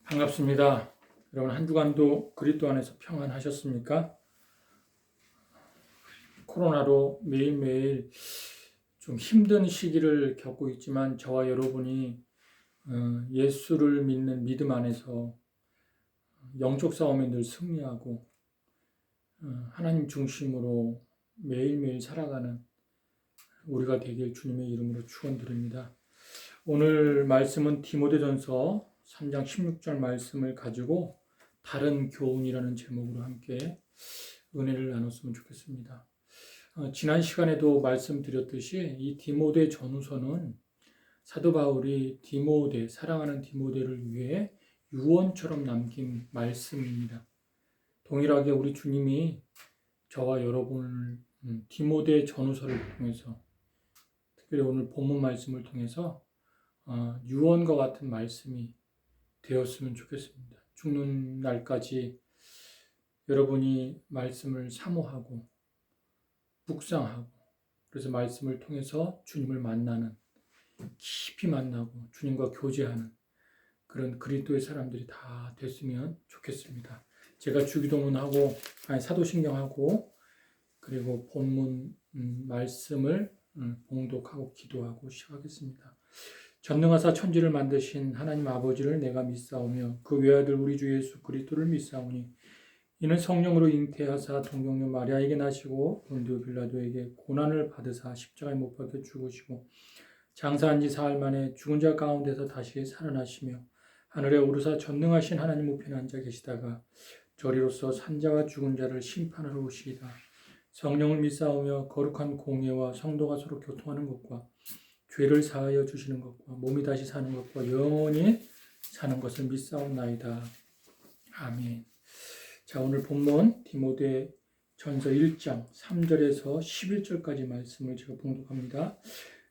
반갑습니다. 여러분 한 주간도 그리스도 안에서 평안하셨습니까? 코로나로 매일매일 좀 힘든 시기를 겪고 있지만 저와 여러분이 예수를 믿는 믿음 안에서 영적 싸움에 늘 승리하고 하나님 중심으로 매일매일 살아가는 우리가 되길 주님의 이름으로 축원드립니다. 오늘 말씀은 디모데전서 3장 16절 말씀을 가지고 다른 교훈이라는 제목으로 함께 은혜를 나눴으면 좋겠습니다. 지난 시간에도 말씀드렸듯이 이 디모데 전후서는 사도 바울이 사랑하는 디모데를 위해 유언처럼 남긴 말씀입니다. 동일하게 우리 주님이 저와 여러분을 디모데 전후서를 통해서, 특별히 오늘 본문 말씀을 통해서 유언과 같은 말씀이 되었으면 좋겠습니다. 죽는 날까지 여러분이 말씀을 사모하고 묵상하고, 그래서 말씀을 통해서 주님을 만나는, 깊이 만나고 주님과 교제하는 그런 그리스도의 사람들이 다 됐으면 좋겠습니다. 제가 주기도문하고 사도신경하고 그리고 본문 말씀을 봉독하고 기도하고 시작하겠습니다. 전능하사 천지를 만드신 하나님 아버지를 내가 믿사오며 그 외아들 우리 주 예수 그리스도를 믿사오니 이는 성령으로 잉태하사 동정녀 마리아에게 나시고 본디오 빌라도에게 고난을 받으사 십자가에 못 박혀 죽으시고 장사한 지 사흘 만에 죽은 자 가운데서 다시 살아나시며 하늘에 오르사 전능하신 하나님 우편에 앉아 계시다가 저리로서 산자와 죽은 자를 심판하러 오시리다. 성령을 믿사오며 거룩한 공예와 성도가 서로 교통하는 것과 죄를 사하여 주시는 것과 몸이 다시 사는 것과 영원히 사는 것을 믿사옵나이다. 아멘. 자, 오늘 본문 디모데 전서 1장 3절에서 11절까지 말씀을 제가 봉독합니다.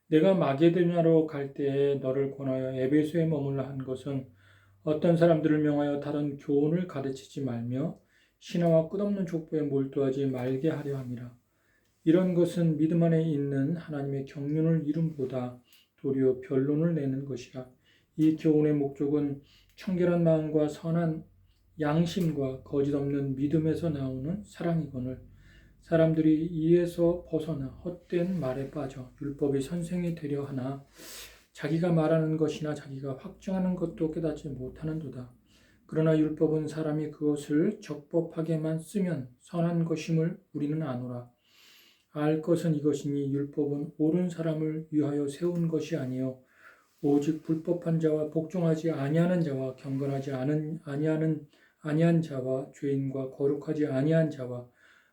내가 마게도냐로 갈 때에 너를 권하여 에베소에 머물라 한 것은 어떤 사람들을 명하여 다른 교훈을 가르치지 말며 신화와 끝없는 족보에 몰두하지 말게 하려 함이라. 이런 것은 믿음 안에 있는 하나님의 경륜을 이름보다 도리어 변론을 내는 것이라. 이 교훈의 목적은 청결한 마음과 선한 양심과 거짓 없는 믿음에서 나오는 사랑이거늘 사람들이 이에서 벗어나 헛된 말에 빠져 율법의 선생이 되려 하나 자기가 말하는 것이나 자기가 확증하는 것도 깨닫지 못하는도다. 그러나 율법은 사람이 그것을 적법하게만 쓰면 선한 것임을 우리는 아노라. 알 것은 이것이니 율법은 옳은 사람을 위하여 세운 것이 아니요 오직 불법한 자와 복종하지 아니하는 자와 경건하지 아니한 자와 죄인과 거룩하지 아니한 자와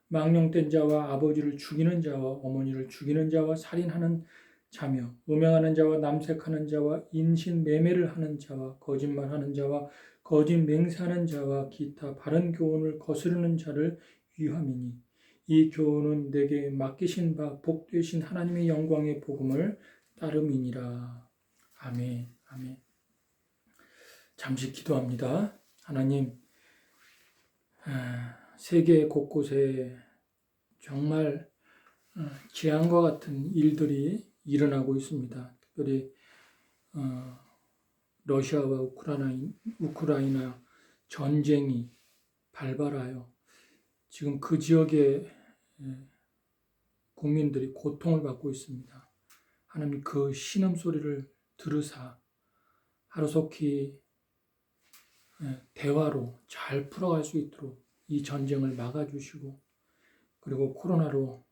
망령된 자와 아버지를 죽이는 자와 어머니를 죽이는 자와 살인하는 자며 음행하는 자와 남색하는 자와 인신매매를 하는 자와 거짓말하는 자와 거짓 맹세하는 자와 기타 바른 교훈을 거스르는 자를 위함이니 이 교훈은 내게 맡기신 바 복되신 하나님의 영광의 복음을 따름이니라. 아멘. 아멘. 잠시 기도합니다. 하나님, 세계 곳곳에 정말 재앙과 같은 일들이 일어나고 있습니다. 특별히 러시아와 우크라이나 전쟁이 발발하여 지금 그 지역의 국민들이 고통을 받고 있습니다. 하나님 그 신음소리를 들으사 하루속히 대화로 잘 풀어갈 수 있도록 이 전쟁을 막아주시고, 그리고 코로나로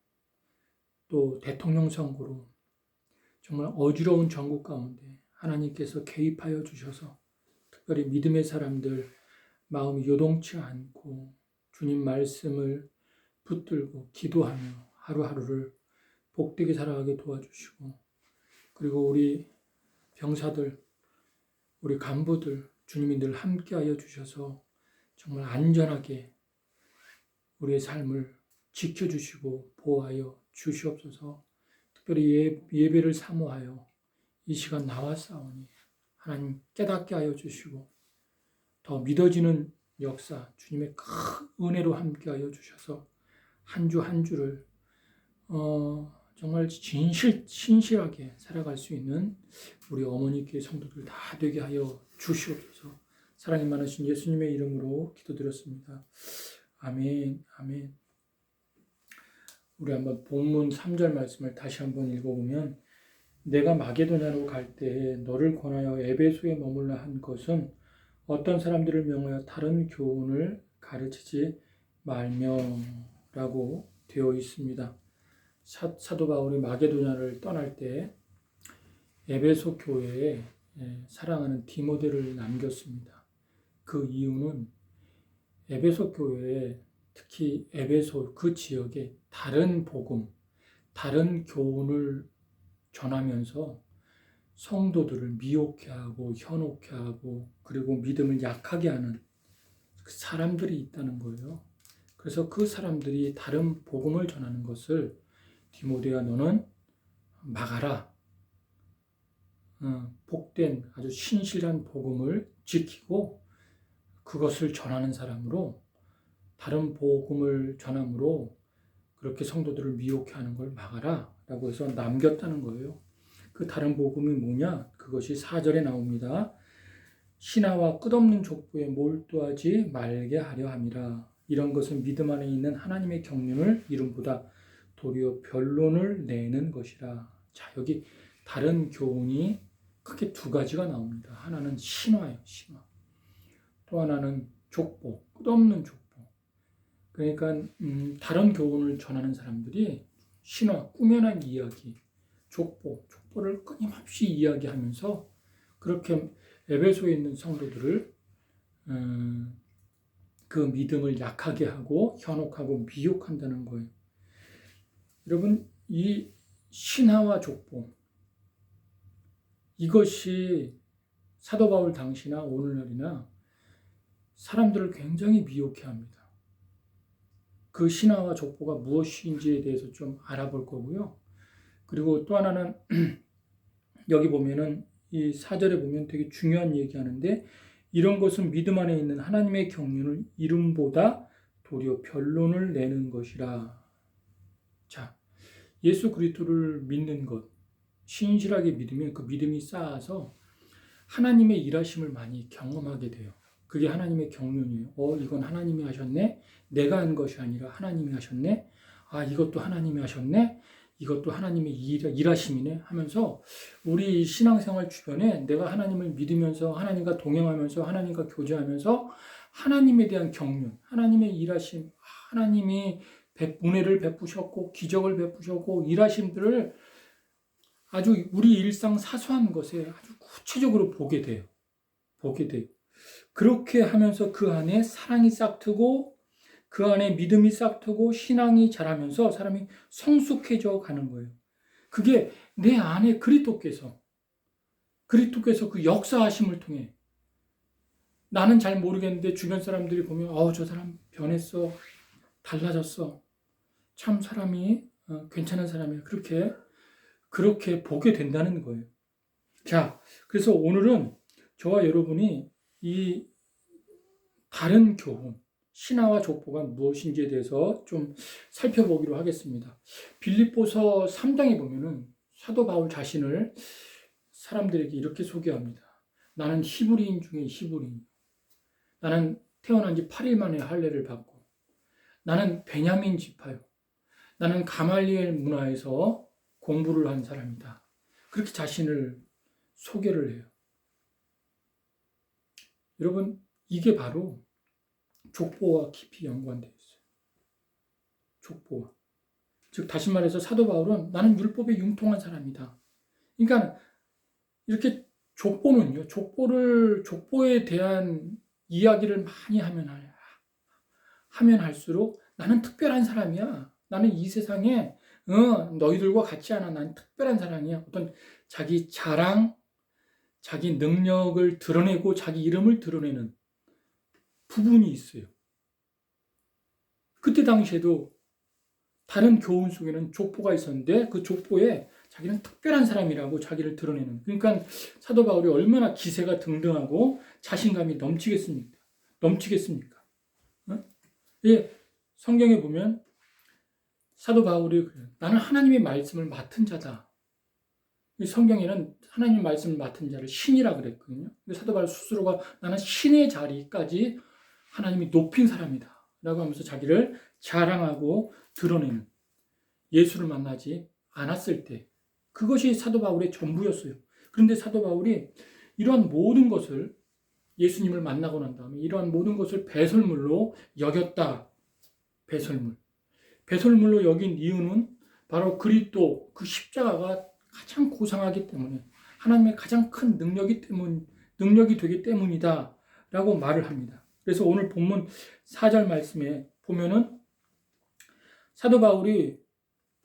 또 대통령 선거로 정말 어지러운 전국 가운데 하나님께서 개입하여 주셔서 특별히 믿음의 사람들 마음이 요동치 않고 주님 말씀을 붙들고 기도하며 하루하루를 복되게 살아가게 도와주시고, 그리고 우리 병사들, 우리 간부들 주님이 늘 함께하여 주셔서 정말 안전하게 우리의 삶을 지켜주시고 보호하여 주시옵소서. 특별히 예배를 사모하여 이 시간 나왔사오니 하나님 깨닫게 하여 주시고 더 믿어지는 역사 주님의 큰 은혜로 함께하여 주셔서 한 주 한 주를 정말 신실하게 살아갈 수 있는 우리 어머니께 성도들 다 되게 하여 주시옵소서. 사랑이 많으신 예수님의 이름으로 기도드렸습니다. 아멘, 아멘. 우리 한번 본문 3절 말씀을 다시 한번 읽어보면 내가 마게도냐로 갈 때에 너를 권하여 에베소에 머물라 한 것은 어떤 사람들을 명하여 다른 교훈을 가르치지 말며라고 되어 있습니다. 사도 바울이 마게도냐를 떠날 때 에베소 교회에 사랑하는 디모데를 남겼습니다. 그 이유는 에베소 교회에 특히 에베소 그 지역에 다른 복음, 다른 교훈을 전하면서 성도들을 미혹해 하고 현혹해 하고 그리고 믿음을 약하게 하는 그 사람들이 있다는 거예요. 그래서 그 사람들이 다른 복음을 전하는 것을 디모데야 너는 막아라. 복된 아주 신실한 복음을 지키고 그것을 전하는 사람으로 다른 복음을 전함으로 그렇게 성도들을 미혹해 하는 걸 막아라 라고 해서 남겼다는 거예요. 그 다른 복음이 뭐냐? 그것이 4절에 나옵니다. 신하와 끝없는 족보에 몰두하지 말게 하려 함이라. 이런 것은 믿음 안에 있는 하나님의 경륜을 이름보다 도리어 변론을 내는 것이라. 자, 여기 다른 교훈이 크게 두 가지가 나옵니다. 하나는 신화예요, 신화. 또 하나는 족보, 끝없는 족보. 그러니까 다른 교훈을 전하는 사람들이 신화, 꾸며낸 이야기, 족보를 끊임없이 이야기하면서 그렇게 에베소에 있는 성도들을 그 믿음을 약하게 하고 현혹하고 미혹한다는 거예요. 여러분, 이 신화와 족보 이것이 사도 바울 당시나 오늘날이나 사람들을 굉장히 미혹해 합니다. 그 신화와 족보가 무엇인지에 대해서 좀 알아볼 거고요. 그리고 또 하나는 여기 보면은 이 4절에 보면 되게 중요한 얘기하는데 이런 것은 믿음 안에 있는 하나님의 경륜을 이름보다 도리어 변론을 내는 것이라. 자, 예수 그리스도를 믿는 것, 신실하게 믿으면 그 믿음이 쌓아서 하나님의 일하심을 많이 경험하게 돼요. 그게 하나님의 경륜이에요. 이건 하나님이 하셨네? 내가 한 것이 아니라 하나님이 하셨네? 이것도 하나님이 하셨네? 이것도 하나님의 일하심이네? 하면서 우리 신앙생활 주변에 내가 하나님을 믿으면서 하나님과 동행하면서 하나님과 교제하면서 하나님에 대한 경륜, 하나님의 일하심, 하나님이 은혜를 베푸셨고 기적을 베푸셨고 일하심들을 아주 우리 일상 사소한 것에 아주 구체적으로 보게 돼요. 그렇게 하면서 그 안에 사랑이 싹트고 그 안에 믿음이 싹트고 신앙이 자라면서 사람이 성숙해져 가는 거예요. 그게 내 안에 그리스도께서 그 역사하심을 통해 나는 잘 모르겠는데 주변 사람들이 보면 저 사람 변했어. 달라졌어. 참 사람이 괜찮은 사람이야. 그렇게 보게 된다는 거예요. 자, 그래서 오늘은 저와 여러분이 이 다른 교훈, 신화와 족보가 무엇인지에 대해서 좀 살펴보기로 하겠습니다. 빌립보서 3장에 보면은 사도 바울 자신을 사람들에게 이렇게 소개합니다. 나는 히브리인 중에 히브리인. 나는 태어난 지 8일 만에 할례를 받고 나는 베냐민 지파요. 나는 가말리엘 문화에서 공부를 한 사람이다. 그렇게 자신을 소개를 해요. 여러분, 이게 바로 족보와 깊이 연관되어 있어요. 족보와. 즉 다시 말해서 사도 바울은 나는 율법에 융통한 사람이다. 그러니까 이렇게 족보에 대한 이야기를 많이 하면 할수록 나는 특별한 사람이야. 나는 이 세상에 너희들과 같지 않아. 난 특별한 사람이야. 어떤 자기 자랑, 자기 능력을 드러내고 자기 이름을 드러내는 부분이 있어요. 그때 당시에도 다른 교훈 속에는 족보가 있었는데 그 족보에 자기는 특별한 사람이라고 자기를 드러내는. 그러니까 사도 바울이 얼마나 기세가 등등하고 자신감이 넘치겠습니까? 예, 성경에 보면 사도 바울이 그래요. 나는 하나님의 말씀을 맡은 자다. 이 성경에는 하나님 말씀을 맡은 자를 신이라 그랬거든요. 근데 사도 바울 스스로가 나는 신의 자리까지 하나님이 높인 사람이다 라고 하면서 자기를 자랑하고 드러내는, 예수를 만나지 않았을 때 그것이 사도 바울의 전부였어요. 그런데 사도 바울이 이러한 모든 것을, 예수님을 만나고 난 다음에 이러한 모든 것을 배설물로 여겼다. 배설물로 여긴 이유는 바로 그리스도 그 십자가가 가장 고상하기 때문에, 하나님의 가장 큰 능력이 되기 때문이다 라고 말을 합니다. 그래서 오늘 본문 4절 말씀에 보면은 사도 바울이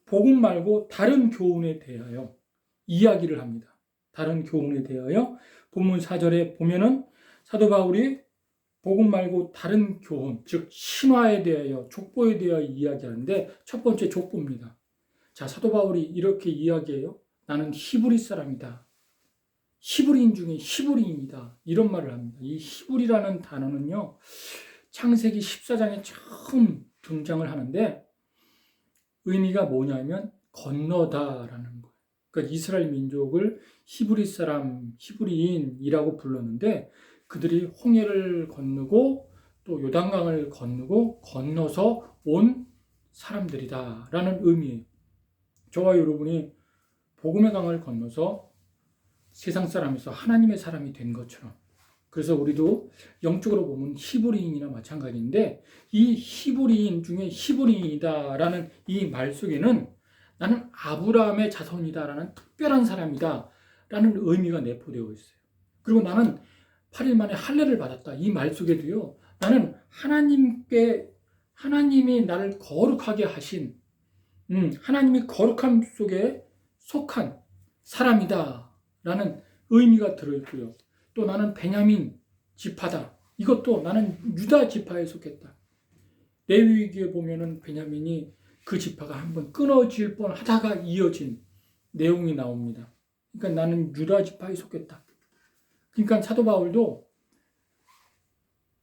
복음 말고 다른 교훈에 대하여 이야기를 합니다. 다른 교훈에 대하여 본문 4절에 보면은 사도 바울이 복음 말고 다른 교훈, 즉 신화에 대하여, 족보에 대하여 이야기하는데, 첫 번째 족보입니다. 자, 사도 바울이 이렇게 이야기해요. 나는 히브리 사람이다. 히브리인 중에 히브리인이다. 이런 말을 합니다. 이 히브리라는 단어는요, 창세기 14장에 처음 등장을 하는데 의미가 뭐냐면 건너다라는 거예요. 그러니까 이스라엘 민족을 히브리 사람, 히브리인이라고 불렀는데 그들이 홍해를 건너고 또 요단강을 건너서 온 사람들이다라는 의미예요. 저와 여러분이 복음의 강을 건너서 세상 사람에서 하나님의 사람이 된 것처럼, 그래서 우리도 영적으로 보면 히브리인이나 마찬가지인데, 이 히브리인 중에 히브리인이다라는 이 말 속에는 나는 아브라함의 자손이다라는 특별한 사람이다라는 의미가 내포되어 있어요. 그리고 나는 8일 만에 할례를 받았다. 이 말 속에도요, 나는 하나님이 나를 거룩하게 하신, 하나님이 거룩함 속에 속한 사람이다 라는 의미가 들어있고요. 또 나는 베냐민 지파다. 이것도 나는 유다 지파에 속했다. 레위기에 보면은 베냐민이 그 지파가 한번 끊어질 뻔하다가 이어진 내용이 나옵니다. 그러니까 나는 유다 지파에 속했다. 그러니까 사도 바울도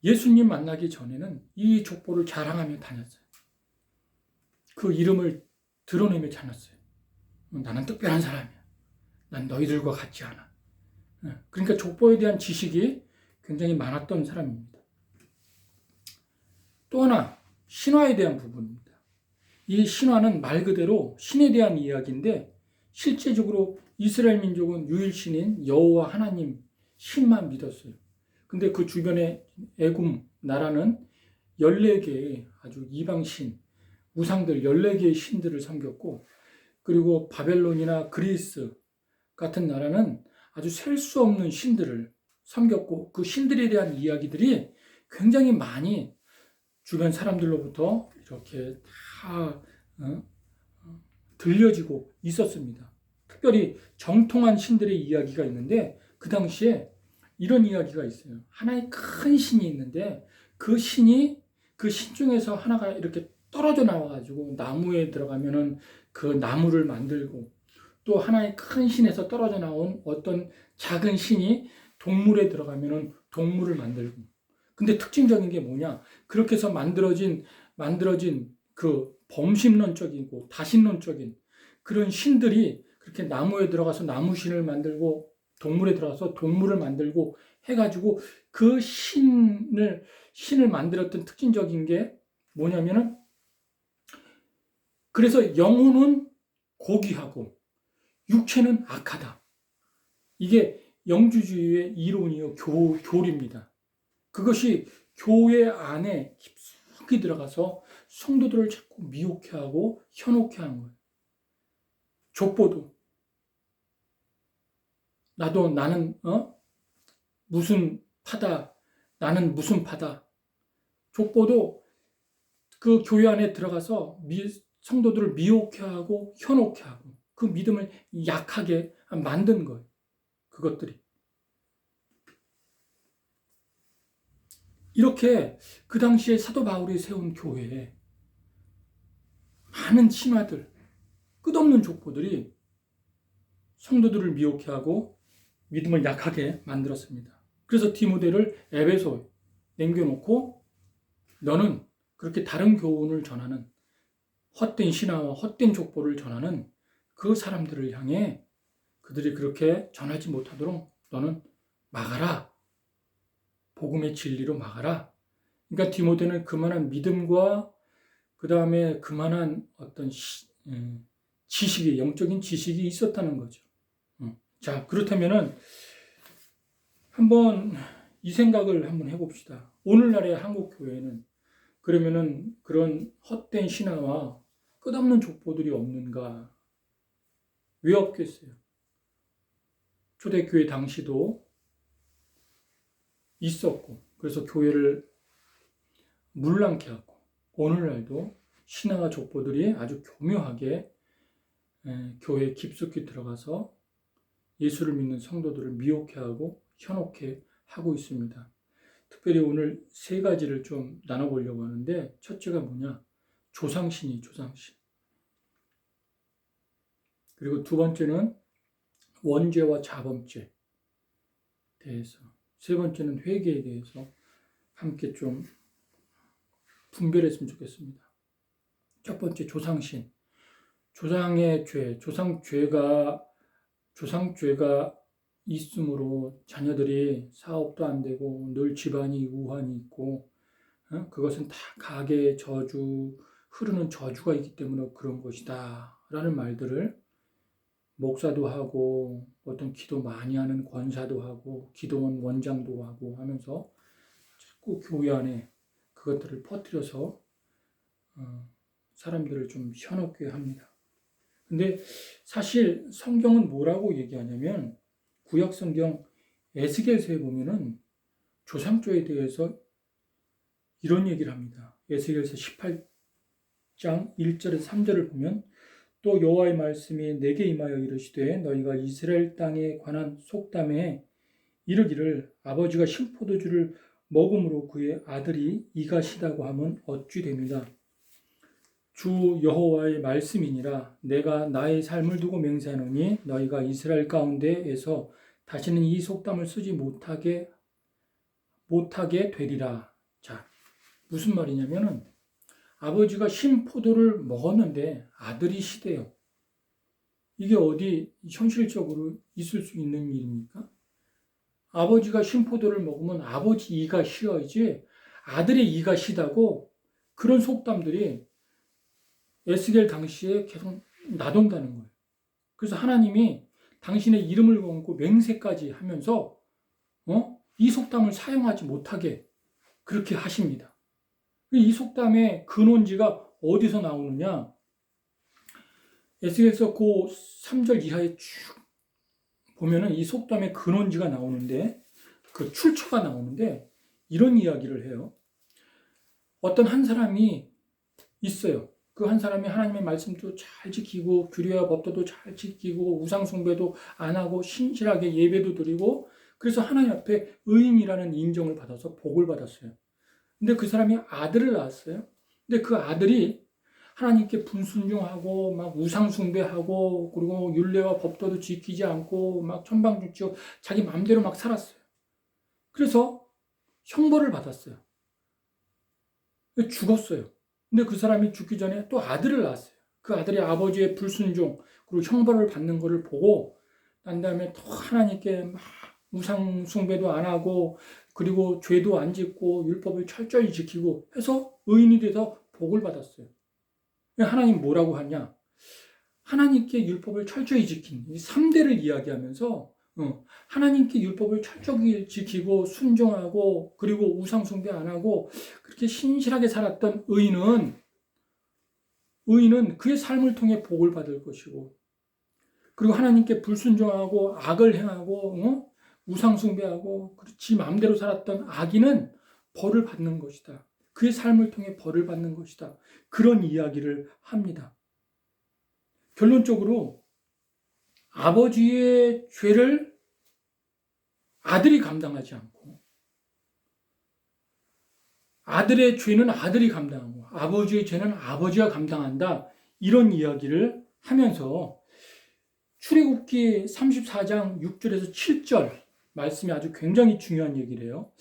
예수님 만나기 전에는 이 족보를 자랑하며 다녔어요. 그 이름을 드러내며 다녔어요. 나는 특별한 사람이야. 난 너희들과 같지 않아. 그러니까 족보에 대한 지식이 굉장히 많았던 사람입니다. 또 하나, 신화에 대한 부분입니다. 이 신화는 말 그대로 신에 대한 이야기인데, 실제적으로 이스라엘 민족은 유일신인 여호와 하나님 신만 믿었어요. 근데 그 주변에 애굽 나라는 14개의 아주 이방신, 우상들 14개의 신들을 섬겼고, 그리고 바벨론이나 그리스 같은 나라는 아주 셀 수 없는 신들을 섬겼고, 그 신들에 대한 이야기들이 굉장히 많이 주변 사람들로부터 이렇게 다 들려지고 있었습니다. 특별히 정통한 신들의 이야기가 있는데, 그 당시에 이런 이야기가 있어요. 하나의 큰 신이 있는데 그 신 중에서 하나가 이렇게 떨어져 나와가지고 나무에 들어가면은 그 나무를 만들고, 또 하나의 큰 신에서 떨어져 나온 어떤 작은 신이 동물에 들어가면은 동물을 만들고. 근데 특징적인 게 뭐냐? 그렇게 해서 만들어진 그 범신론적이고 다신론적인 그런 신들이 그렇게 나무에 들어가서 나무신을 만들고, 동물에 들어가서 동물을 만들고 해가지고 그 신을 만들었던 특징적인 게 뭐냐면은, 그래서 영혼은 고귀하고 육체는 악하다. 이게 영주주의의 이론이요, 교리입니다. 그것이 교회 안에 깊숙이 들어가서 성도들을 자꾸 미혹해하고 현혹해 하는 거예요. 족보도 나는 무슨 파다, 나는 무슨 파다. 족보도 그 교회 안에 들어가서 성도들을 미혹해하고 현혹해하고 그 믿음을 약하게 만든 거예요. 그것들이. 이렇게 그 당시에 사도 바울이 세운 교회에 많은 신화들, 끝없는 족보들이 성도들을 미혹해하고 믿음을 약하게 만들었습니다. 그래서 디모데를 에베소에 남겨놓고, 너는 그렇게 다른 교훈을 전하는, 헛된 신화와 헛된 족보를 전하는 그 사람들을 향해 그들이 그렇게 전하지 못하도록 너는 막아라. 복음의 진리로 막아라. 그러니까 디모데는 그만한 믿음과 그 다음에 그만한 어떤 지식이, 영적인 지식이 있었다는 거죠. 자, 그렇다면은 한번 이 생각을 한번 해봅시다. 오늘날의 한국 교회는 그러면은 그런 헛된 신화와 끝없는 족보들이 없는가? 왜 없겠어요? 초대교회 당시도 있었고, 그래서 교회를 물랑케 하고, 오늘날도 신화와 족보들이 아주 교묘하게 교회에 깊숙이 들어가서 예수를 믿는 성도들을 미혹해 하고 현혹해 하고 있습니다. 특별히 오늘 세 가지를 좀 나눠보려고 하는데, 첫째가 뭐냐? 조상신이 조상신. 그리고 두 번째는 원죄와 자범죄에 대해서, 세 번째는 회개에 대해서 함께 좀 분별했으면 좋겠습니다. 첫 번째, 조상신. 조상의 죄, 조상죄가 있으므로 자녀들이 사업도 안 되고 늘 집안이 우환이 있고, 그것은 다 가계의 저주, 흐르는 저주가 있기 때문에 그런 것이다 라는 말들을 목사도 하고 어떤 기도 많이 하는 권사도 하고 기도원 원장도 하고 하면서 자꾸 교회 안에 그것들을 퍼뜨려서 사람들을 좀 현혹게 합니다. 근데 사실 성경은 뭐라고 얘기하냐면, 구약 성경 에스겔서에 보면은 조상조에 대해서 이런 얘기를 합니다. 에스겔서 18장 1절에서 3절을 보면, 또 여호와의 말씀이 내게 임하여 이르시되 너희가 이스라엘 땅에 관한 속담에 이르기를 아버지가 신포도주를 먹음으로 그의 아들이 이가 시다고 하면 어찌 됩니다. 주 여호와의 말씀이니라. 내가 나의 삶을 두고 맹세하노니 너희가 이스라엘 가운데에서 다시는 이 속담을 쓰지 못하게 되리라. 자, 무슨 말이냐면은 아버지가 신포도를 먹었는데 아들이 시대요. 이게 어디 현실적으로 있을 수 있는 일입니까? 아버지가 신포도를 먹으면 아버지 이가 쉬어야지 아들의 이가 시다고, 그런 속담들이 에스겔 당시에 계속 나돈다는 거예요. 그래서 하나님이 당신의 이름을 걸고 맹세까지 하면서 이 속담을 사용하지 못하게 그렇게 하십니다. 이 속담의 근원지가 어디서 나오느냐? 에스겔서 그 3절 이하에 쭉 보면은 이 속담의 근원지가 나오는데, 그 출처가 나오는데 이런 이야기를 해요. 어떤 한 사람이 있어요. 그 한 사람이 하나님의 말씀도 잘 지키고 규례와 법도도 잘 지키고 우상 숭배도 안 하고 신실하게 예배도 드리고, 그래서 하나님 앞에 의인이라는 인정을 받아서 복을 받았어요. 근데 그 사람이 아들을 낳았어요. 근데 그 아들이 하나님께 불순종하고 막 우상 숭배하고 그리고 율례와 법도도 지키지 않고 막 천방지축 자기 마음대로 막 살았어요. 그래서 형벌을 받았어요. 죽었어요. 근데 그 사람이 죽기 전에 또 아들을 낳았어요. 그 아들이 아버지의 불순종 그리고 형벌을 받는 것을 보고 난 다음에 또 하나님께 막 우상 숭배도 안 하고 그리고 죄도 안 짓고 율법을 철저히 지키고 해서 의인이 돼서 복을 받았어요. 하나님 뭐라고 하냐? 하나님께 율법을 철저히 지킨 3대를 이야기하면서 하나님께 율법을 철저히 지키고 순종하고 그리고 우상 숭배 안 하고 그렇게 신실하게 살았던 의인은 그의 삶을 통해 복을 받을 것이고, 그리고 하나님께 불순종하고 악을 행하고 우상 숭배하고 지 마음대로 살았던 악인은 벌을 받는 것이다. 그의 삶을 통해 벌을 받는 것이다. 그런 이야기를 합니다. 결론적으로 아버지의 죄를 아들이 감당하지 않고, 아들의 죄는 아들이 감당하고, 아버지의 죄는 아버지가 감당한다. 이런 이야기를 하면서 출애굽기 34장 6절에서 7절 말씀이 아주 굉장히 중요한 얘기를 해요.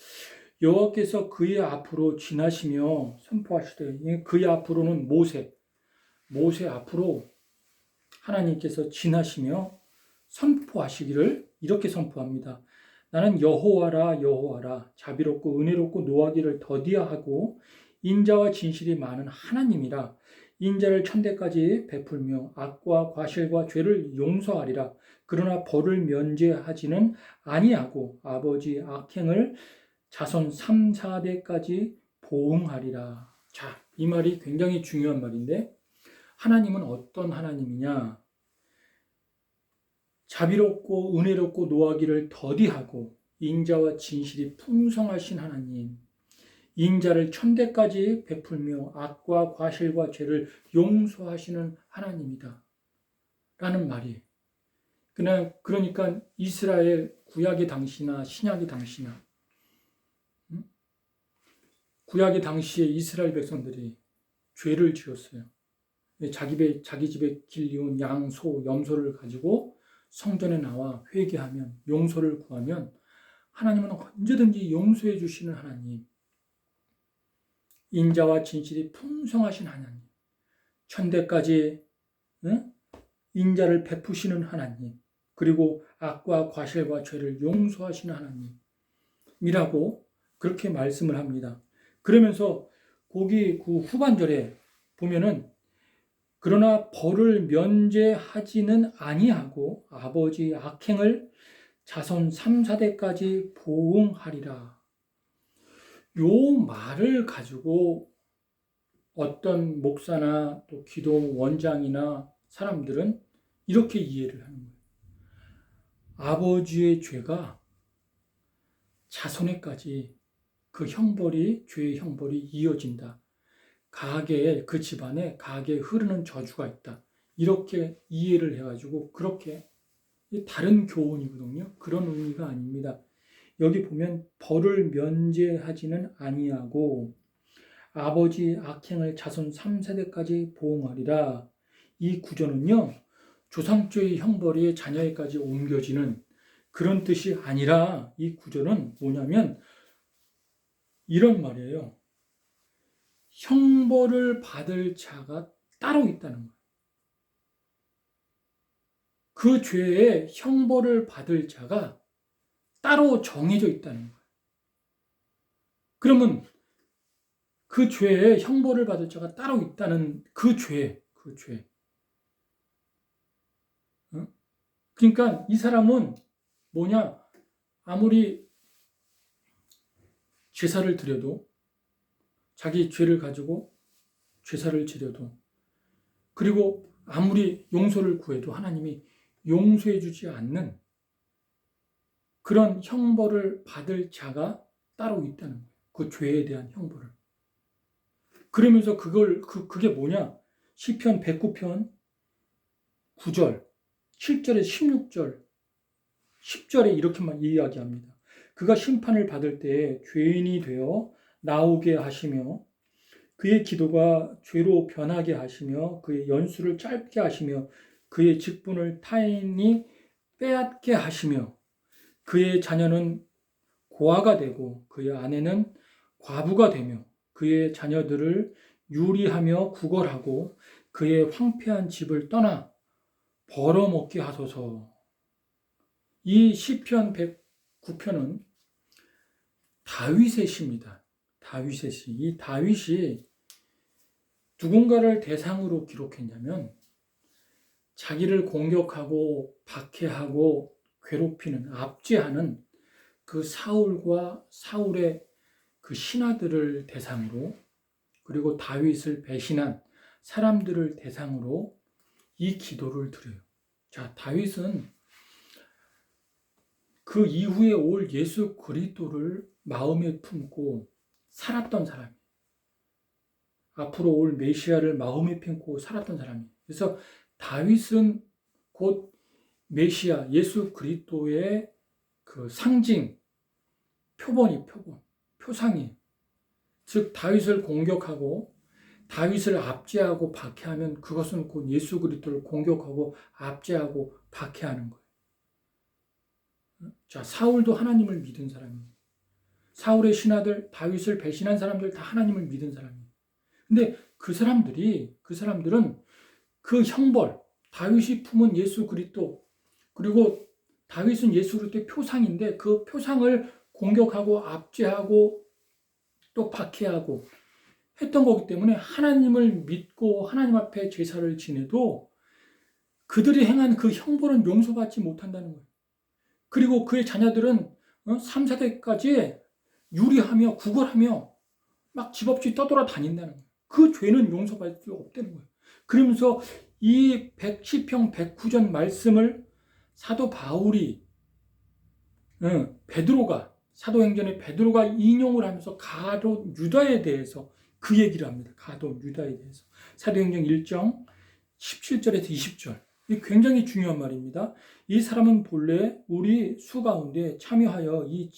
여호와께서 그의 앞으로 지나시며 선포하시되, 그의 앞으로는 모세 앞으로 하나님께서 지나시며 선포하시기를 이렇게 선포합니다. 나는 여호와라 여호와라 자비롭고 은혜롭고 노하기를 더디하고 인자와 진실이 많은 하나님이라. 인자를 천대까지 베풀며 악과 과실과 죄를 용서하리라. 그러나 벌을 면제하지는 아니하고 아버지 악행을 자손 3, 4대까지 보응하리라. 자, 이 말이 굉장히 중요한 말인데 하나님은 어떤 하나님이냐? 자비롭고 은혜롭고 노하기를 더디하고 인자와 진실이 풍성하신 하나님, 인자를 천대까지 베풀며 악과 과실과 죄를 용서하시는 하나님이다 라는 말이에요. 그러니까 이스라엘 구약의 당시나 신약의 당시나 구약의 당시에 이스라엘 백성들이 죄를 지었어요. 자기 집에 길리온 양, 소, 염소를 가지고 성전에 나와 회개하면 용서를 구하면 하나님은 언제든지 용서해 주시는 하나님, 인자와 진실이 풍성하신 하나님, 천대까지 인자를 베푸시는 하나님, 그리고 악과 과실과 죄를 용서하시는 하나님이라고 그렇게 말씀을 합니다. 그러면서 거기 그 후반절에 보면은 그러나 벌을 면제하지는 아니하고 아버지 악행을 자손 3, 4대까지 보응하리라. 요 말을 가지고 어떤 목사나 또 기도 원장이나 사람들은 이렇게 이해를 하는 거예요. 아버지의 죄가 자손에까지 그 형벌이, 죄의 형벌이 이어진다. 가게에, 그 집안에 가게에 흐르는 저주가 있다. 이렇게 이해를 해가지고 그렇게 다른 교훈이거든요. 그런 의미가 아닙니다. 여기 보면 벌을 면제하지는 아니하고 아버지 악행을 자손 3세대까지 보응하리라. 이 구조는요, 조상죄의 형벌이 자녀에까지 옮겨지는 그런 뜻이 아니라 이 구조는 뭐냐면 이런 말이에요. 형벌을 받을 자가 따로 있다는 거예요. 그 죄에 형벌을 받을 자가 따로 정해져 있다는 거예요. 그러면 그 죄에 형벌을 받을 자가 따로 있다는 그 죄. 그러니까 이 사람은 뭐냐? 아무리 제사를 드려도 자기 죄를 가지고 제사를 지려도 그리고 아무리 용서를 구해도 하나님이 용서해 주지 않는 그런 형벌을 받을 자가 따로 있다는 거예요. 그 죄에 대한 형벌을. 그러면서 그게 뭐냐? 시편 109편 9절, 7절에 16절, 10절에 이렇게만 이야기합니다. 그가 심판을 받을 때에 죄인이 되어 나오게 하시며 그의 기도가 죄로 변하게 하시며 그의 연수를 짧게 하시며 그의 직분을 타인이 빼앗게 하시며 그의 자녀는 고아가 되고 그의 아내는 과부가 되며 그의 자녀들을 유리하며 구걸하고 그의 황폐한 집을 떠나 벌어먹게 하소서. 이 시편 109편은 다윗의 시입니다. 다윗의 시. 이 다윗이 누군가를 대상으로 기록했냐면 자기를 공격하고 박해하고 괴롭히는, 압제하는 그 사울과 사울의 그 신하들을 대상으로 그리고 다윗을 배신한 사람들을 대상으로 이 기도를 드려요. 자, 다윗은 그 이후에 올 예수 그리스도를 마음에 품고 살았던 사람이에요. 앞으로 올 메시아를 마음에 품고 살았던 사람이에요. 그래서 다윗은 곧 메시아 예수 그리스도의 그 상징, 표상이. 즉 다윗을 공격하고 다윗을 압제하고 박해하면 그것은 곧 예수 그리스도를 공격하고 압제하고 박해하는 거예요. 자, 사울도 하나님을 믿은 사람이에요. 사울의 신하들, 다윗을 배신한 사람들 다 하나님을 믿은 사람이에요. 근데 그 사람들은 그 형벌, 다윗이 품은 예수 그리스도 그리고 다윗은 예수 그리스도의 표상인데 그 표상을 공격하고 압제하고 또 박해하고 했던 거기 때문에 하나님을 믿고 하나님 앞에 제사를 지내도 그들이 행한 그 형벌은 용서받지 못한다는 거예요. 그리고 그의 자녀들은 3, 4대까지 유리하며 구걸하며 막 집 없이 떠돌아다닌다는 거예요. 그 죄는 용서받을 수 없다는 거예요. 그러면서 이 110편 109전 말씀을 사도 바울이 베드로가 사도행전의 베드로가 인용을 하면서 가룟 유다에 대해서 그 얘기를 합니다. 가룟 유다에 대해서. 사도행전 1장 17절에서 20절. 이 굉장히 중요한 말입니다. 이 사람은 본래 우리 수 가운데 참여하여 이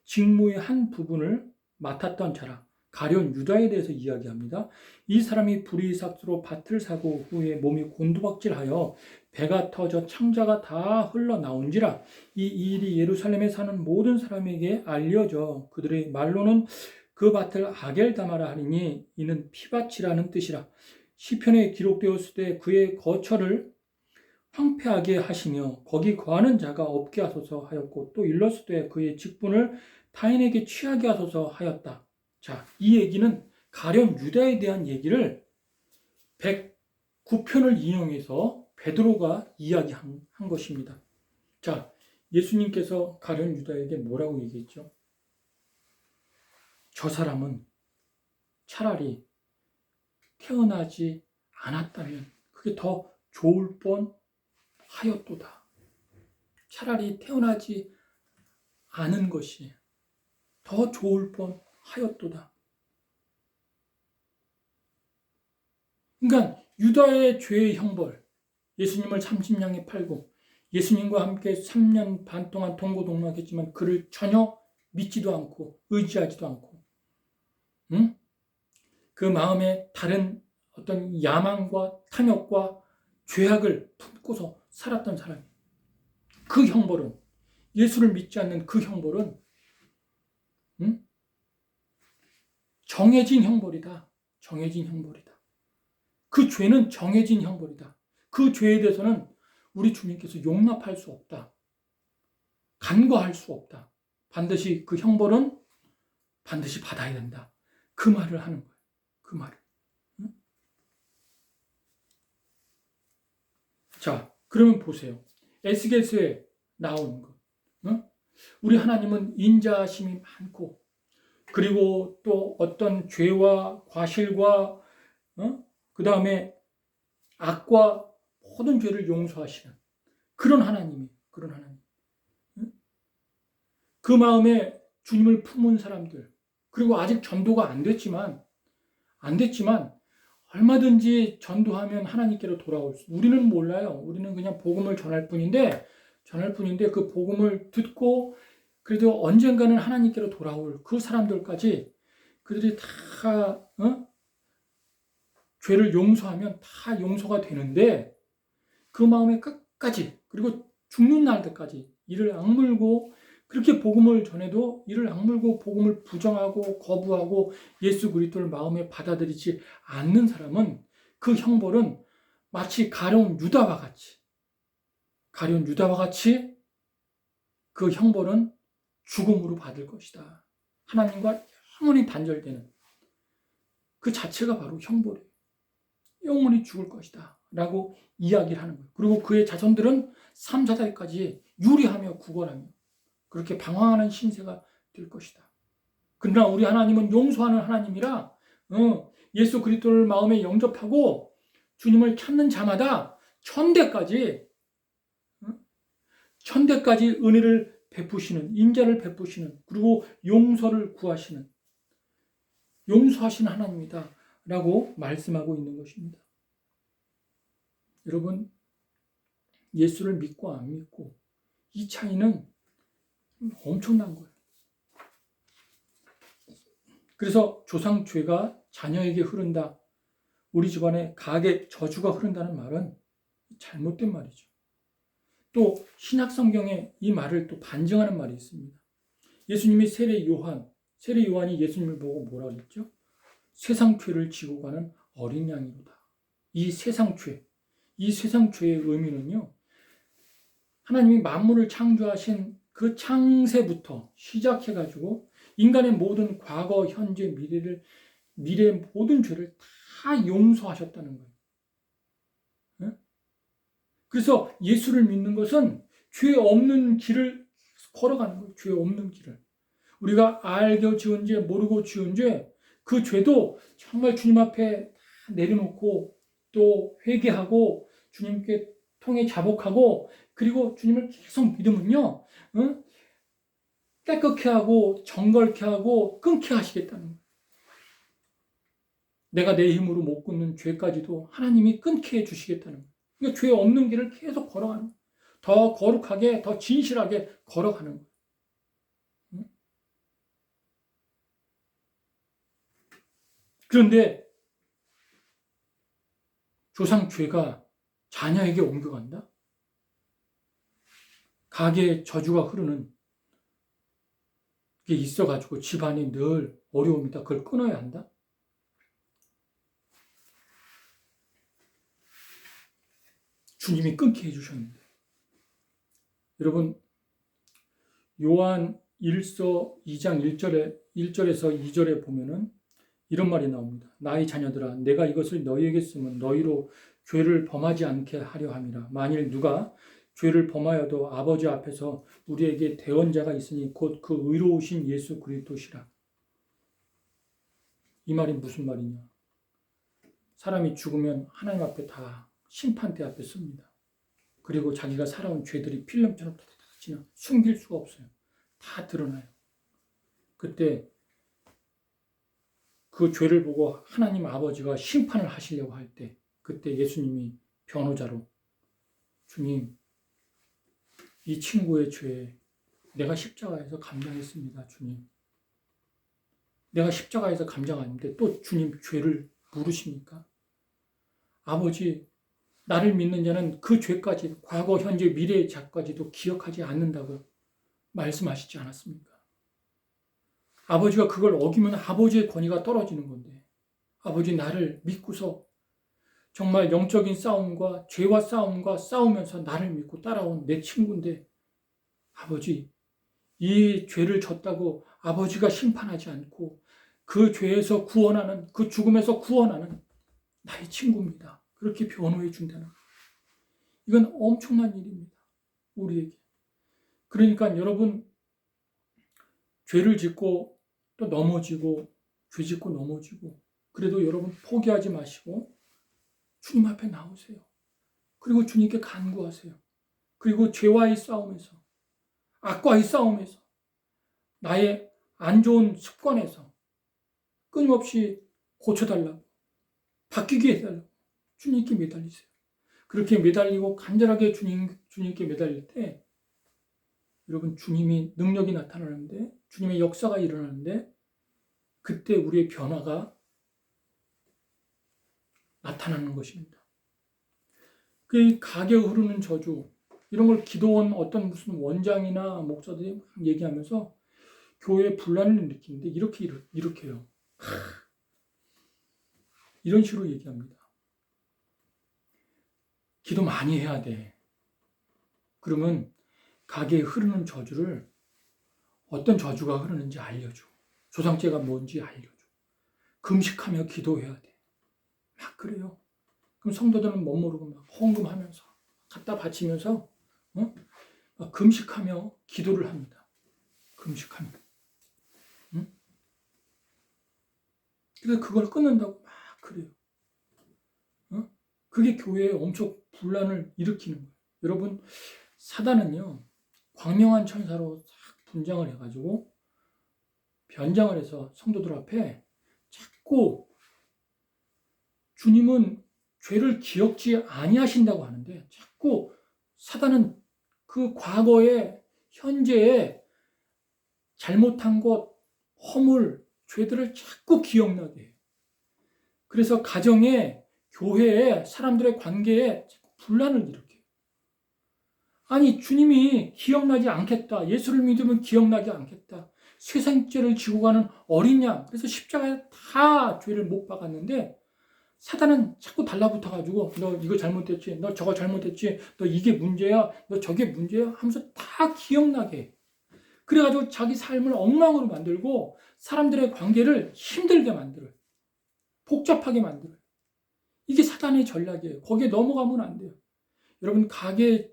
직무의 한 부분을 맡았던 자라. 가룟 유다에 대해서 이야기합니다. 이 사람이 불의삭수로 밭을 사고 후에 몸이 곤두박질하여 배가 터져 창자가 다 흘러나온지라. 이 일이 예루살렘에 사는 모든 사람에게 알려져 그들의 말로는 그 밭을 아겔다마라 하리니 이는 피밭이라는 뜻이라. 시편에 기록되었을 때 그의 거처를 황폐하게 하시며 거기 거하는 자가 없게 하소서 하였고 또 일렀을 때 그의 직분을 타인에게 취하게 하소서 하였다. 자, 이 얘기는 가룟 유다에 대한 얘기를 109편을 인용해서 베드로가 이야기한 것입니다. 자, 예수님께서 가룟 유다에게 뭐라고 얘기했죠? 저 사람은 차라리 태어나지 않았다면 그게 더 좋을 뻔 하였도다. 차라리 태어나지 않은 것이 더 좋을 뻔 하였도다. 그러니까 유다의 죄의 형벌, 예수님을 30냥에 팔고 예수님과 함께 3년 반 동안 동고동락했지만 그를 전혀 믿지도 않고 의지하지도 않고 그 마음에 다른 어떤 야망과 탐욕과 죄악을 품고서 살았던 사람이 그 형벌은 예수를 믿지 않는 그 형벌은 정해진 형벌이다. 정해진 형벌이다. 그 죄는 정해진 형벌이다. 그 죄에 대해서는 우리 주님께서 용납할 수 없다. 간과할 수 없다. 반드시 그 형벌은 반드시 받아야 된다. 그 말을 하는 거예요. 그 말을. 자, 그러면 보세요. 에스겔서에 나오는 것. 우리 하나님은 인자하심이 많고 그리고 또 어떤 죄와 과실과 그 다음에 악과 모든 죄를 용서하시는 그런 하나님이 그런 하나님. 그 마음에 주님을 품은 사람들 그리고 아직 전도가 안 됐지만 얼마든지 전도하면 하나님께로 돌아올 수. 우리는 몰라요. 우리는 그냥 복음을 전할 뿐인데 그 복음을 듣고 그래도 언젠가는 하나님께로 돌아올 그 사람들까지 그들이 다 죄를 용서하면 다 용서가 되는데 그 마음에 끝까지 그리고 죽는 날까지 이를 악물고 그렇게 복음을 전해도 이를 악물고 복음을 부정하고 거부하고 예수 그리스도를 마음에 받아들이지 않는 사람은 그 형벌은 마치 가룟 유다와 같이 그 형벌은 죽음으로 받을 것이다. 하나님과 영원히 단절되는 그 자체가 바로 형벌이에요. 영원히 죽을 것이다. 라고 이야기를 하는 거예요. 그리고 그의 자손들은 3, 4代까지 유리하며 구걸하며 그렇게 방황하는 신세가 될 것이다. 그러나 우리 하나님은 용서하는 하나님이라 예수 그리스도를 마음에 영접하고 주님을 찾는 자마다 천대까지 은혜를 베푸시는 인자를 베푸시는 그리고 용서를 구하시는 용서하시는 하나님이다 라고 말씀하고 있는 것입니다. 여러분 예수를 믿고 안 믿고 이 차이는 엄청난 거예요. 그래서 조상 죄가 자녀에게 흐른다. 우리 집안에 가게 저주가 흐른다는 말은 잘못된 말이죠. 또 신약 성경에 이 말을 또 반증하는 말이 있습니다. 예수님이 세례 요한이 예수님을 보고 뭐라 그랬죠? 세상 죄를 지고 가는 어린 양이로다. 이 세상 죄의 의미는요. 하나님이 만물을 창조하신 그 창세부터 시작해가지고 인간의 모든 과거, 현재, 미래의 모든 죄를 다 용서하셨다는 거예요. 그래서 예수를 믿는 것은 죄 없는 길을 걸어가는 거예요. 죄 없는 길을. 우리가 알고 지은 죄, 모르고 지은 죄, 그 죄도 정말 주님 앞에 내려놓고 또 회개하고 주님께 통해 자복하고 그리고 주님을 계속 믿으면요. 깨끗게 하고 정결케 하고 끊게 하시겠다는 거예요. 내가 내 힘으로 못 끊는 죄까지도 하나님이 끊게 해주시겠다는 거예요. 그러니까 죄 없는 길을 계속 걸어가는 거예요. 더 거룩하게, 더 진실하게 걸어가는 거예요. 그런데 조상 죄가 자녀에게 옮겨간다? 가게에 저주가 흐르는 게 있어가지고 집안이 늘 어려움이다. 그걸 끊어야 한다? 주님이 끊게 해주셨는데. 여러분, 요한 1서 2장 1절에서 2절에 보면은 이런 말이 나옵니다. 나의 자녀들아, 내가 이것을 너희에게 쓰면 너희로 죄를 범하지 않게 하려 함이라. 만일 누가 죄를 범하여도 아버지 앞에서 우리에게 대언자가 있으니 곧 그 의로우신 예수 그리스도시라. 이 말이 무슨 말이냐? 사람이 죽으면 하나님 앞에 다 심판대 앞에 씁니다. 그리고 자기가 살아온 죄들이 필름처럼 다 지나 숨길 수가 없어요. 다 드러나요. 그때 그 죄를 보고 하나님 아버지가 심판을 하시려고 할 때 그때 예수님이 변호자로 주님, 이 친구의 죄 내가 십자가에서 감당했습니다. 주님. 내가 십자가에서 감당하는데 또 주님 죄를 물으십니까? 아버지, 나를 믿는 자는 그 죄까지 과거, 현재, 미래의 죄까지도 기억하지 않는다고 말씀하시지 않았습니까? 아버지가 그걸 어기면 아버지의 권위가 떨어지는 건데 아버지 나를 믿고서 정말 영적인 싸움과 죄와 싸움과 싸우면서 나를 믿고 따라온 내 친구인데 아버지 이 죄를 졌다고 아버지가 심판하지 않고 그 죄에서 구원하는 그 죽음에서 구원하는 나의 친구입니다. 그렇게 변호해 준다는 거예요. 이건 엄청난 일입니다. 우리에게. 그러니까 여러분 죄를 짓고 또 넘어지고 죄 짓고 넘어지고 그래도 여러분 포기하지 마시고 주님 앞에 나오세요. 그리고 주님께 간구하세요. 그리고 죄와의 싸움에서 악과의 싸움에서 나의 안 좋은 습관에서 끊임없이 고쳐달라고 바뀌게 해달라고 주님께 매달리세요. 그렇게 매달리고 간절하게 주님께 매달릴 때 여러분 주님이 능력이 나타나는데 주님의 역사가 일어나는데 그때 우리의 변화가 나타나는 것입니다. 그 가게 흐르는 저주 이런 걸 기도원 어떤 무슨 원장이나 목사들이 막 얘기하면서 교회에 분란을 일으키는데 이렇게요. 이런 식으로 얘기합니다. 기도 많이 해야 돼. 그러면 가게에 흐르는 저주를 어떤 저주가 흐르는지 알려줘. 조상죄가 뭔지 알려줘. 금식하며 기도해야 돼. 막 그래요. 그럼 성도들은 못 모르고 막 헌금하면서 갖다 바치면서 금식하며 기도를 합니다. 금식하며. 그래서 그걸 끊는다고 막 그래요. 그게 교회에 엄청 분란을 일으키는 거예요. 여러분 사단은요. 광명한 천사로 분장을 해가지고 변장을 해서 성도들 앞에 자꾸 주님은 죄를 기억지 아니하신다고 하는데 자꾸 사단은 그 과거에 현재에 잘못한 것, 허물, 죄들을 자꾸 기억나게 해요. 그래서 가정에, 교회에, 사람들의 관계에 자꾸 분란을 일으켜요. 아니 주님이 기억나지 않겠다. 예수를 믿으면 기억나지 않겠다. 세상죄를 지고 가는 어린 양. 그래서 십자가에 다 죄를 못 박았는데 사단은 자꾸 달라붙어가지고 너 이거 잘못했지, 너 저거 잘못했지, 너 이게 문제야, 너 저게 문제야 하면서 다 기억나게 해. 그래가지고 자기 삶을 엉망으로 만들고 사람들의 관계를 힘들게 만들어요. 복잡하게 만들어요. 이게 사단의 전략이에요. 거기에 넘어가면 안 돼요. 여러분, 가게에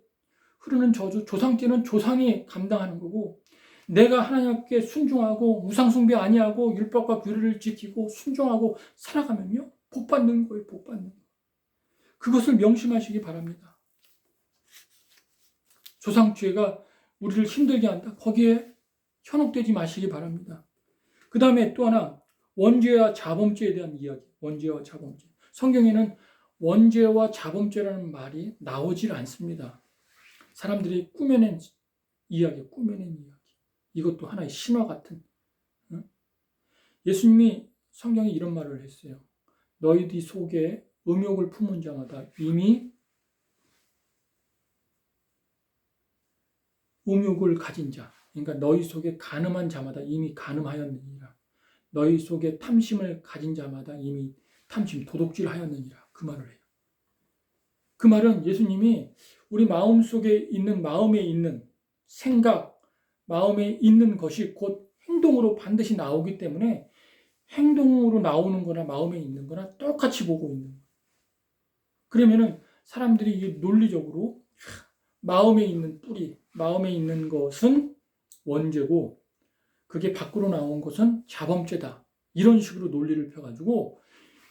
흐르는 저주, 조상죄는 조상이 감당하는 거고, 내가 하나님께 순종하고 우상숭배 아니하고 율법과 규례를 지키고 순종하고 살아가면요, 복 받는 거예요. 복 받는 거. 그것을 명심하시기 바랍니다. 조상죄가 우리를 힘들게 한다. 거기에 현혹되지 마시기 바랍니다. 그 다음에 또 하나, 원죄와 자범죄에 대한 이야기. 원죄와 자범죄. 성경에는 원죄와 자범죄라는 말이 나오질 않습니다. 사람들이 꾸며낸 이야기, 꾸며낸 이야기. 이것도 하나의 신화 같은. 예수님이 성경에 이런 말을 했어요. 너희들 속에 음욕을 품은 자마다 이미 음욕을 가진 자, 그러니까 너희 속에 간음한 자마다 이미 간음하였느니라. 너희 속에 탐심을 가진 자마다 이미 탐심, 도둑질하였느니라. 그 말을 해요. 그 말은 예수님이 우리 마음속에 있는, 마음에 있는 생각, 마음에 있는 것이 곧 행동으로 반드시 나오기 때문에 행동으로 나오는 거나 마음에 있는 거나 똑같이 보고 있는 거예요. 그러면은 사람들이 논리적으로 마음에 있는 뿌리, 마음에 있는 것은 원죄고 그게 밖으로 나온 것은 자범죄다. 이런 식으로 논리를 펴가지고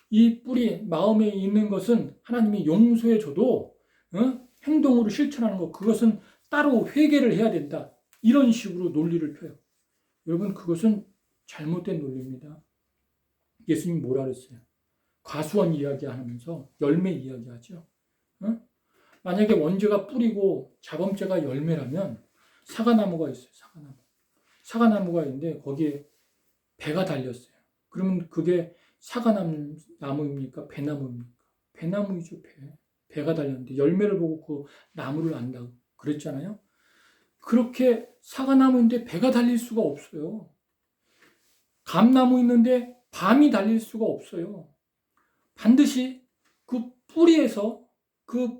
이 뿌리, 마음에 있는 것은 하나님이 용서해 줘도 행동으로 실천하는 것, 그것은 따로 회개를 해야 된다. 이런 식으로 논리를 펴요. 여러분, 그것은 잘못된 논리입니다. 예수님 뭐라 그랬어요? 과수원 이야기하면서 열매 이야기하죠. 만약에 원죄가 뿌리고 자범죄가 열매라면 사과나무가 있어요. 사과나무. 사과나무가 있는데 거기에 배가 달렸어요. 그러면 그게 사과나무입니까? 배나무입니까? 배나무이죠. 배가 달렸는데 열매를 보고 그 나무를 안다고 그랬잖아요. 그렇게 사과나무인데 배가 달릴 수가 없어요. 감나무 있는데 밤이 달릴 수가 없어요. 반드시 그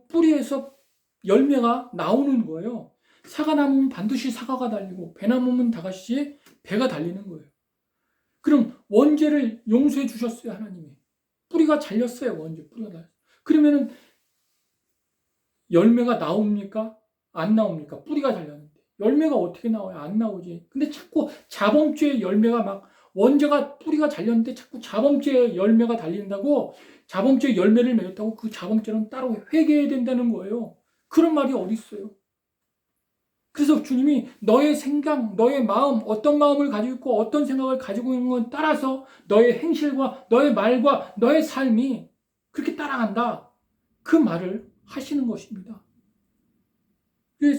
뿌리에서 열매가 나오는 거예요. 사과나무는 반드시 사과가 달리고 배나무는 다같이 배가 달리는 거예요. 그럼 원죄를 용서해 주셨어요, 하나님이. 뿌리가 잘렸어요, 원죄 뿌리가 달렸어요. 그러면은 열매가 나옵니까? 안 나옵니까? 뿌리가 달렸는데. 열매가 어떻게 나와요? 안 나오지. 근데 자꾸 자범죄의 열매가 막 원죄가 뿌리가 잘렸는데 자꾸 자범죄의 열매가 달린다고 자범죄의 열매를 맺었다고 그 자범죄는 따로 회개해야 된다는 거예요. 그런 말이 어디 있어요? 그래서 주님이 너의 생각, 너의 마음, 어떤 마음을 가지고 있고 어떤 생각을 가지고 있는 건 따라서 너의 행실과 너의 말과 너의 삶이 그렇게 따라간다. 그 말을 하시는 것입니다.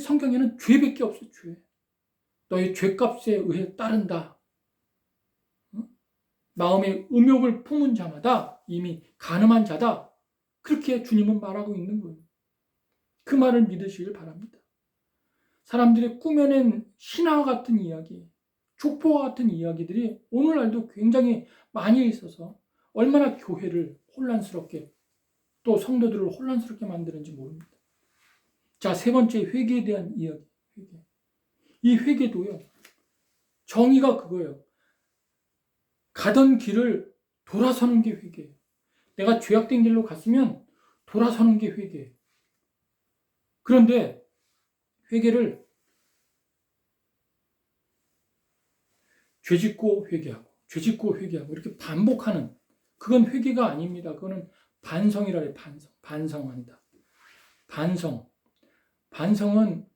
성경에는 죄밖에 없어요. 죄. 너의 죄값에 의해 따른다. 마음에 음욕을 품은 자마다 이미 간음한 자다. 그렇게 주님은 말하고 있는 거예요. 그 말을 믿으시길 바랍니다. 사람들이 꾸며낸 신화와 같은 이야기, 족보와 같은 이야기들이 오늘날도 굉장히 많이 있어서 얼마나 교회를 혼란스럽게 또 성도들을 혼란스럽게 만드는지 모릅니다. 자, 세 번째 회개에 대한 이야기. 회개. 이 회개도요. 정의가 그거예요. 가던 길을 돌아서는 게 회개예요. 내가 죄악된 길로 갔으면 돌아서는 게 회개예요. 그런데 회개를 죄짓고 회개하고 죄짓고 회개하고 이렇게 반복하는 그건 회개가 아닙니다. 그거는 반성이라 해요. 반성한다. 반성은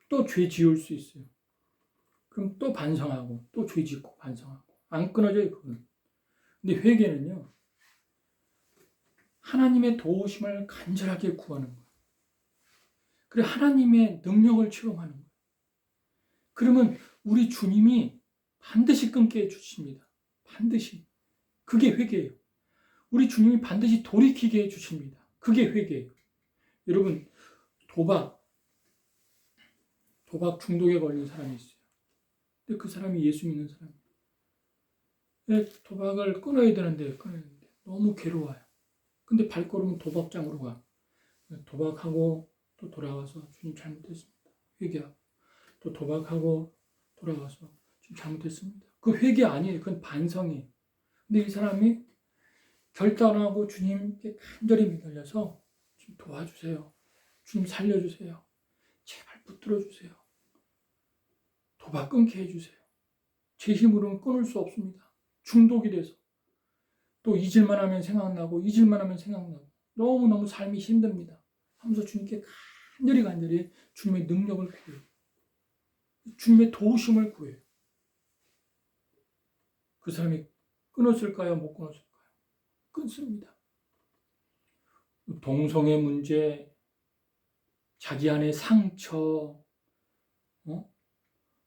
또 죄 지을 수 있어요. 그럼 또 반성하고 또 죄 짓고 반성하고 안 끊어져요. 그건. 근데 회개는요. 하나님의 도우심을 간절하게 구하는 거예요. 그리고 하나님의 능력을 체험하는 거예요. 그러면 우리 주님이 반드시 끊게 해주십니다. 반드시. 그게 회개예요. 우리 주님이 반드시 돌이키게 해주십니다. 그게 회개예요. 여러분, 도박 중독에 걸린 사람이 있어요. 근데 그 사람이 예수 믿는 사람이에요. 도박을 끊어야 되는데 너무 괴로워요. 근데 발걸음은 도박장으로 가. 도박하고 또 돌아와서 주님 잘못했습니다. 회개하고 또 도박하고 돌아와서 주님 잘못했습니다. 그 회개 아니에요. 그건 반성이에요. 근데 이 사람이 결단하고 주님께 간절히 매달려서 주님 도와주세요. 주님 살려주세요. 제발 붙들어 주세요. 도박 끊게 해주세요. 제 힘으로는 끊을 수 없습니다. 중독이 돼서 또 잊을만 하면 생각나고 잊을만 하면 생각나고 너무너무 삶이 힘듭니다. 하면서 주님께 간절히 주님의 능력을 구해요. 주님의 도우심을 구해요. 그 사람이 끊었을까요? 못 끊었을까요? 끊습니다. 동성애 문제, 자기 안의 상처,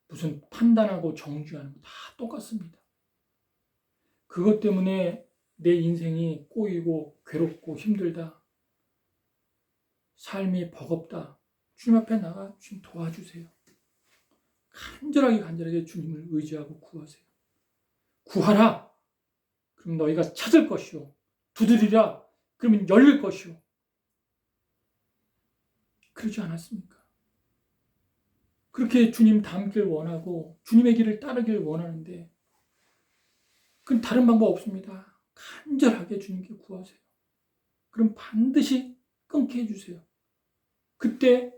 무슨 판단하고 정죄하는 거 다 똑같습니다. 그것 때문에 내 인생이 꼬이고 괴롭고 힘들다. 삶이 버겁다. 주님 앞에 나가 주님 도와주세요. 간절하게 주님을 의지하고 구하세요. 구하라. 그럼 너희가 찾을 것이요. 두드리라. 그러면 열릴 것이요. 그러지 않았습니까? 그렇게 주님 닮길 원하고 주님의 길을 따르길 원하는데 그건 다른 방법 없습니다. 간절하게 주님께 구하세요. 그럼 반드시 끊게 해주세요. 그때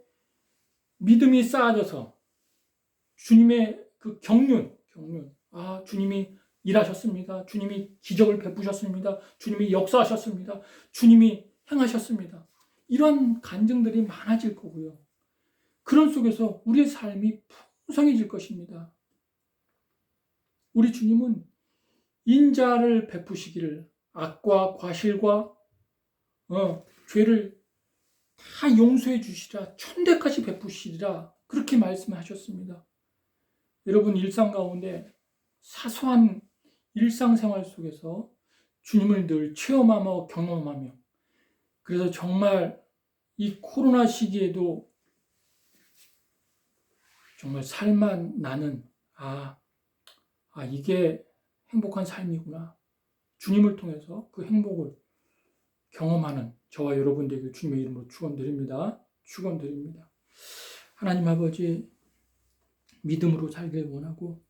믿음이 쌓아져서 주님의 그 경륜, 주님이 일하셨습니다. 주님이 기적을 베푸셨습니다. 주님이 역사하셨습니다. 주님이 행하셨습니다. 이런 간증들이 많아질 거고요. 그런 속에서 우리의 삶이 풍성해질 것입니다. 우리 주님은 인자를 베푸시기를, 악과 과실과 죄를 다 용서해 주시라, 천대까지 베푸시리라, 그렇게 말씀하셨습니다. 여러분, 일상 가운데 사소한 일상생활 속에서 주님을 늘 체험하며 경험하며, 그래서 정말 이 코로나 시기에도 정말 살만 나는 이게 행복한 삶이구나. 주님을 통해서 그 행복을 경험하는 저와 여러분들에게 주님의 이름으로 축원드립니다. 하나님 아버지, 믿음으로 살길 원하고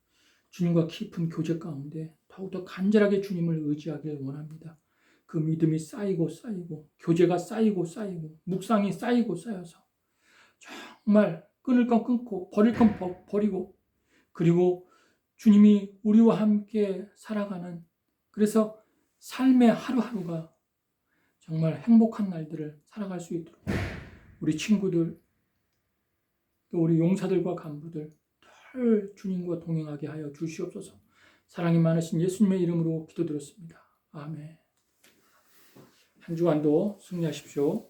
주님과 깊은 교제 가운데 더욱더 간절하게 주님을 의지하길 원합니다. 그 믿음이 쌓이고 교제가 쌓이고 묵상이 쌓여서 정말 끊을 건 끊고 버릴 건 버리고, 그리고 주님이 우리와 함께 살아가는, 그래서 삶의 하루하루가 정말 행복한 날들을 살아갈 수 있도록 우리 친구들, 또 우리 용사들과 간부들 늘 주님과 동행하게 하여 주시옵소서. 사랑이 많으신 예수님의 이름으로 기도드렸습니다. 아멘. 한 주간도 승리하십시오.